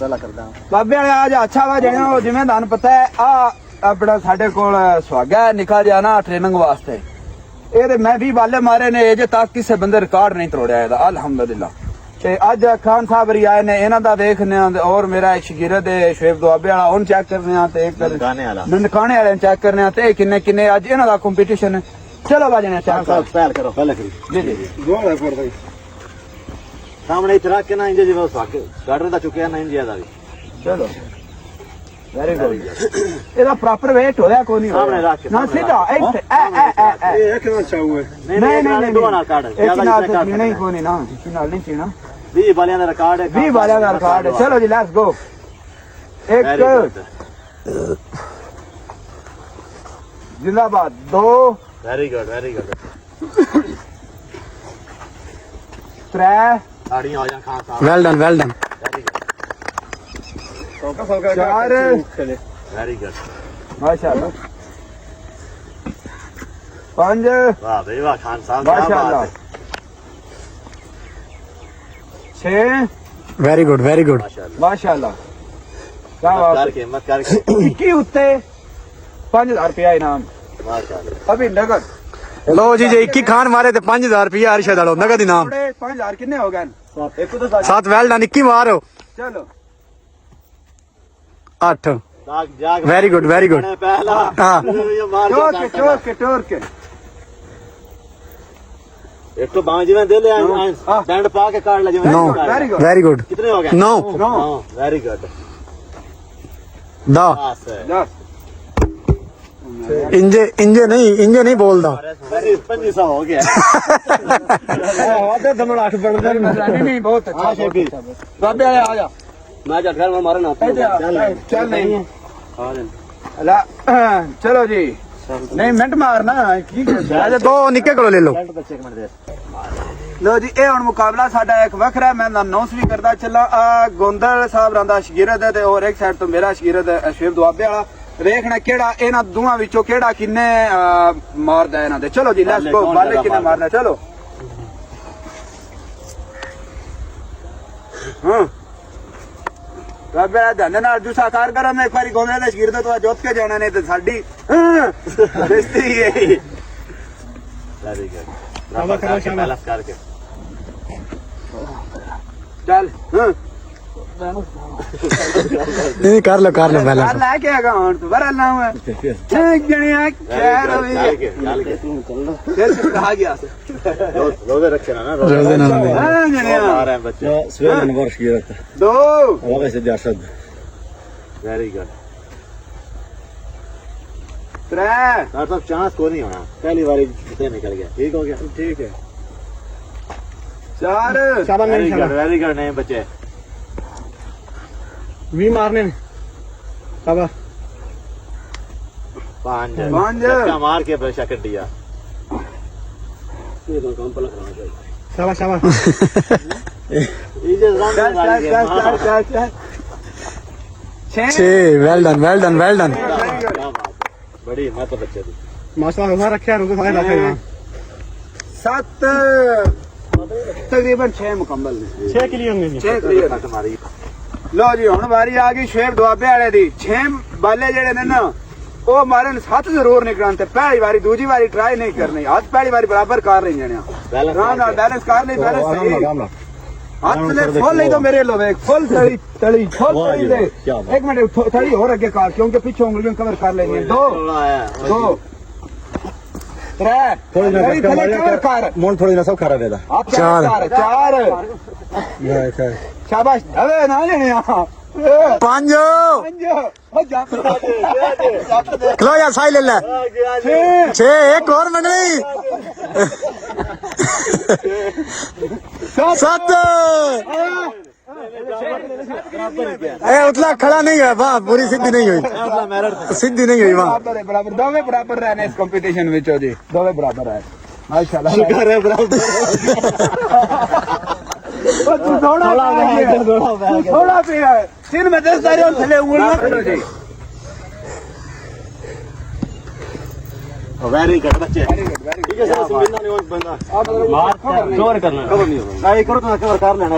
ਬਾਬੇ ਵਾਲੇ ਅੱਜ ਅੱਛਾ ਵਾ ਜਿਹੜਾ ਜਿਵੇਂ ਤੁਹਾਨੂੰ ਪਤਾ ਹੈ ਆ ਆਪਣਾ ਸਾਡੇ ਕੋਲ ਸੁਹਾਗਾ ਹੈ ਨਿਕਾ ਜਿਹਾ ਨਾ ਟ੍ਰੇਨਿੰਗ ਵਾਸਤੇ ਇਹਦੇ ਮੈਂ 20 ਬਾਲੇ ਮਾਰੇ ਨੇ ਅਜੇ ਤੱਕ ਕਿਸੇ ਬੰਦੇ ਰਿਕਾਰਡ ਨਹੀਂ ਤੋੜਿਆ ਇਹਦਾ ਅਲਹਮਦੁਲਿਲਾ ਤੇ ਅੱਜ ਖਾਨ ਸਾਹਿਬ ਰੀ ਆਏ ਨੇ ਇਹਨਾਂ ਦਾ ਵੇਖਨੇ ਆ ਔਰ ਮੇਰਾ ਇੱਕ ਸ਼ਗੀਰਦ ਹੈ ਸ਼ੇਖ ਦੁਆਬੇ ਵਾਲਾ ਉਹਨ ਚੈੱਕ ਕਰਨੇ ਆ ਤੇ ਇੱਕ ਨਨਕਾਣੇ ਵਾਲੇ ਚੈੱਕ ਕਰਨੇ ਆ ਤੇ ਕਿੰਨੇ ਕਿੰਨੇ ਅੱਜ ਇਹਨਾਂ ਦਾ ਕੰਪੀਟੀਸ਼ਨ ਹੈ ਚਲੋ ਬਾਜਣੇ ਚੈੱਕ ਪਹਿਲ ਕਰੋ ਪਹਿਲੇ ਕਰੀ ਜੀ ਜੀ ਗੋਲ ਫੋੜ ਭਾਈ ਸਾਹਮਣੇ ਇੱਥੇ ਰੱਖ ਕੇ ਨਾ ਇੰਜ ਜਿਵੇਂ ਗਾਡਰ ਦਾ ਚੁੱਕਿਆ ਨਾ ਇੰਜ ਜਿਆਦਾ ਵੀ ਚਲੋ ਵੈਰੀ ਗੁੱਡ ਇਹਦਾ ਪ੍ਰੋਪਰ weight ਹੋਇਆ ਕੋਈ ਨਹੀਂ ਸਾਹਮਣੇ ਰੱਖ ਕੇ ਨਾ ਸਿੱਧਾ ਇੱਥੇ ਇਹ ਕਿਵੇਂ ਚਾਹੂਏ ਨਹੀਂ ਦੋ ਨਾਲ ਕਾੜ ਜਿਆਦਾ ਨਹੀਂ ਕੋਈ ਨਹੀਂ ਨਾ ਇਸ ਨਾਲ ਨਹੀਂ ਚੀਣਾ 20 ਵਾਲਿਆਂ ਦਾ ਰਿਕਾਰਡ ਹੈ 20 ਵਾਲਿਆਂ ਦਾ ਰਿਕਾਰਡ ਹੈ ਚਲੋ ਜੀ ਲੈਟਸ ਗੋ ਇੱਕ ਜਿੰਦਾਬਾਦ ਦੋ ਵੈਰੀ ਗੁੱਡ ਤਰੇ ਆੜੀਆਂ ਹੋ ਜਾਣ Khan Sahib well done very good ਚਾਰ ਵੈਰੀ ਗੁੱਡ ਮਾਸ਼ਾਅੱਲਾ ਪੰਜ ਵਾਹ ਬਈ ਵਾਹ ਖਾਨ ਸਾਹਿਬ ਮਾਸ਼ਾਅੱਲਾ ਛੇ very good ਮਾਸ਼ਾਅੱਲਾ क्या बात करके मत करके 21 ਉੱਤੇ 5000 रुपया इनाम माशाल्लाह अभी नगद लो जी जे 21 खान मारे ते 5000 रुपया अरशद वालो नगद इनाम 5000 कितने हो गए एक तो सात well done 21 मारो चलो 8 जाग very good पहला हाँ ये मार टोर के एक तो बांझ में दे ले बैंड पा के काट ले जो no very good कितने हो गए no वेरी गुड दा दस इंजे नहीं बोलदा 2500 हो गया आधे दमन 8 बन गए नहीं बहुत अच्छा शेफी बाबे आ जा मैं जट घर में मारे ना चल नहीं अला चलो जी नहीं मिनट मारना की दो निक्के कोलो ले लो लो जी ये हुण मुकाबला साडा एक वखरा मैं अनाउंस भी करदा चला गोंदल साहब रंदा शगीरद है ते और एक साइड तो मेरा शगीरद है शेफ दुआबे वाला देखना केड़ा इन्हां दोवां विचों केड़ा किन्ने मारदा इन्हां दे चलो जी लेट्स गो बाले किन्ने मारना चलो हां बाबे धंधे नाल जूसा कार कर मैं एक बारी गोंदल दे शगीरद तो जोत के जाना नहीं ते साडी बेइज्जती है वेरी गुड शाबाश करके चल नहीं कर लो पहले ला के आगा हुन तो बरा लाऊं एक जणिया खैर होई फिर कहा गया रोजे रखे ना रोजे ना हां जणिया आ रहे हैं बच्चे सवेरे में वर्ष की रहता दो वापस से जरसद वेरी गुड त्रे तो चांस को नहीं होना पहली बार कितने निकल गया ठीक हो गया ठीक है चार वेरी गुड नहीं बच्चे भी मारने शाबाश पांच पांच धक्का मार के ब्रशा कर दिया ये तो काम पलक रहा है शाबाश ये जो रंग छह well done बड़ी हिम्मत है बच्चे की माशाल्लाह रखा है सात तकरीबन 6 मुकम्मल 6 के लिए होंगे 6 क्लियर हमारी लो जी हुण वारी आ गई शेफ दुआबे वाले दी 6 बाले जेड़े ने ना ओ मारे 7 जरूर निकलन ते पहली बारी दूजी बारी ट्राई नहीं करनी हाथ पहली बारी बराबर कर रही जणिया राम नाल बैलेंस कर ले बैलेंस सही हाथ ले फुल नहीं तो मेरे लो देख फुल तली फुल तली दे एक मिनट थोड़ी और आगे कर क्योंकि पीछे उंगलियां कवर कर लेंगे दो त्रे थोड़ी कवर कर मोन थोड़ी ना सब खरा देदा चार शाबाश अबे ना जणिया पांच लो यार साई ले ले 6 एक और मंडली 7 उतला खड़ा नहीं है वाह पूरी सिद्धि नहीं हुई वाह बराबर दोवे बराबर रहने इस कंपटीशन में जी दोवे बराबर है माशाल्लाह शुक्र है बराबर थोड़ा पे है सिर में 10 दारे और थले उंगल मत करो जी वेरी गुड बच्चे ठीक है सर सुनिंदा नहीं बंदा आप जोर करना कवर नहीं होगा करो तो कवर कर लेना